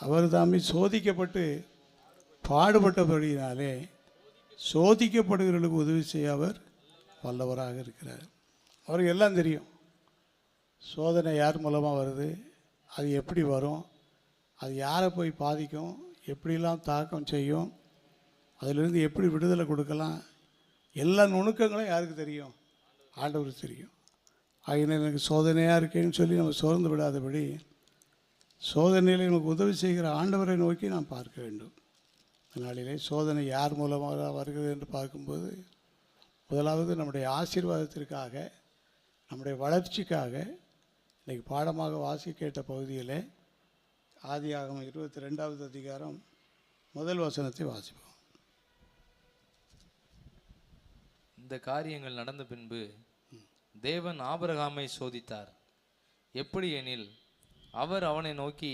அவர் தாமே சோதிக்கப்பட்டு பாடுபட்டபடியினாலே சோதிக்கப்படுகிறவர்களுக்கு உதவி செய்ய அவர் வல்லவராக இருக்கிறார். அவருக்கு எல்லாம் தெரியும். சோதனை யார் மூலமாக வருது, அது எப்படி வரும், அது யாரை போய் பாதிக்கும், எப்படிலாம் தாக்கம் செய்யும், அதிலிருந்து எப்படி விடுதலை கொடுக்கலாம், எல்லா நுணுக்கங்களும் யாருக்கு தெரியும்? ஆண்டவருக்கு தெரியும். ஆகினால் எனக்கு சோதனையாக இருக்கேன்னு சொல்லி நம்ம சோர்ந்து விடாதபடி சோதனையில் நமக்கு உதவி செய்கிற ஆண்டவரை நோக்கி நாம் பார்க்க வேண்டும். அதனாலே சோதனை யார் மூலமாக வருகிறது என்று பார்க்கும்போது முதலாவது நம்முடைய ஆசீர்வாதத்திற்காக, நம்முடைய வளர்ச்சிக்காக இன்றைக்கு பாடமாக வாசி கேட்ட பகுதியில் ஆதியாகமம் 22வது அதிகாரம் முதல் வசனத்தை வாசிப்போம். இந்த காரியங்கள் நடந்த பின்பு தேவன் ஆபிரகாமை சோதித்தார். எப்படி எனில், அவர் அவனை நோக்கி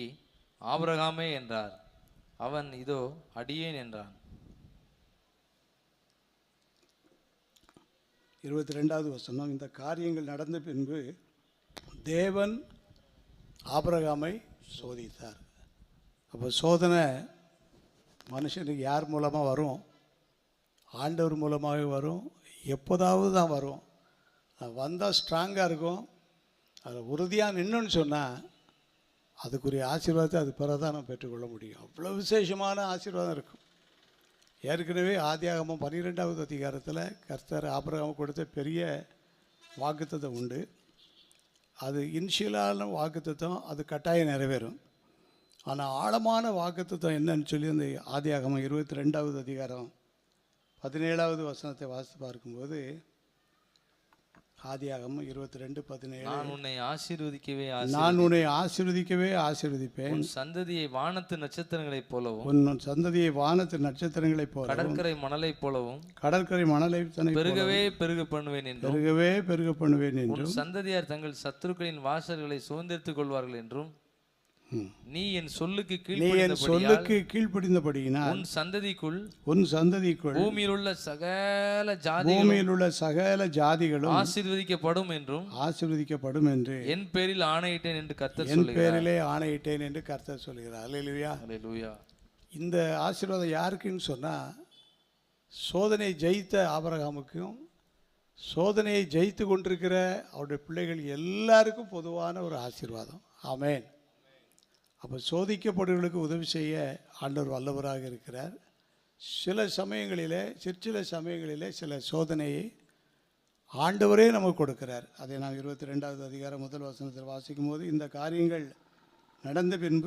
ஆபிரகாமே என்றார். அவன் இதோ அடியேன் என்றான். 22வது வசனம். இந்த காரியங்கள் நடந்த பின்பு தேவன் ஆபிரகாமை சோதித்தார். அப்போ சோதனை மனுஷனுக்கு யார் மூலமாக வரும்? ஆண்டவர் மூலமாக வரும். எப்போதாவது தான் வரும். அது வந்தால் ஸ்ட்ராங்காக இருக்கும். அதை உறுதியாக நின்றுன்னு சொன்னால் அதுக்குரிய ஆசீர்வாதத்தை அது பிறகு தான் நம்ம பெற்றுக்கொள்ள முடியும். அவ்வளோ விசேஷமான ஆசீர்வாதம் இருக்கும். ஏற்கனவே ஆதியாகமம் 12வது அதிகாரத்தில் கர்த்தர் ஆபிரகாமுக்கு கொடுத்த பெரிய வாக்குத்தத்தம் உண்டு. அது இனிஷியலான வாக்குத்தத்தம், அது கட்டாயம் நிறைவேறும். ஆனால் ஆழமான வாக்குத்தத்தம் என்னன்னு சொல்லி அந்த ஆதியாகமம் 22வது அதிகாரம் 17வது வசனத்தை வாசித்து பார்க்கும்போது, ஆதியாகமம் 22:17, நான் உன்னை ஆசீர்வதிக்கவே ஆசீர்வதிப்பேன், உன் சந்ததியை வானத்து நட்சத்திரங்களைப் போலவும், உன் சந்ததியை வானத்து நட்சத்திரங்களைப் போலவும், கடற்கரை மணலைப் போலவும், கடற்கரை மணலை பெருகவே பெருக பண்ணுவேன் என்றும், பெருகவே பெருக பண்ணுவேன் என்றும், உன் சந்ததியார் தங்கள் சத்துருக்களின் வாசல்களை சுதந்திரித்துக் கொள்வார்கள் என்றும், நீ என் சொல்லுக்கு கீழ்ப்படிந்தபடியினால் உன் சந்ததிக்குள் பூமியில் உள்ள சகல ஜாதிகளும் ஆசீர்வதிக்கப்படும் என்று என் பேரில் ஆணையிட்டேன் என்று கர்த்தர் சொல்கிறார். என் பேரிலே ஆணையிட்டேன் என்று கர்த்தர் சொல்கிறார். அல்லேலூயா, அல்லேலூயா. இந்த ஆசீர்வாதம் யாருக்குன்னு சொன்னால், சோதனையை ஜெயித்த ஆபிரகாமுக்கும் சோதனையை ஜெயித்து கொண்டிருக்கிற அவருடைய பிள்ளைகள் எல்லாருக்கும் பொதுவான ஒரு ஆசீர்வாதம். ஆமென். அப்போ சோதிக்கப்படுவர்களுக்கு உதவி செய்ய ஆண்டவர் வல்லவராக இருக்கிறார். சில சமயங்களிலே சில சோதனையை ஆண்டவரே நமக்கு கொடுக்கிறார். அதை நாம் 22வது அதிகாரம் முதல் வசனத்தில் வாசிக்கும் போது, இந்த காரியங்கள் நடந்த பின்பு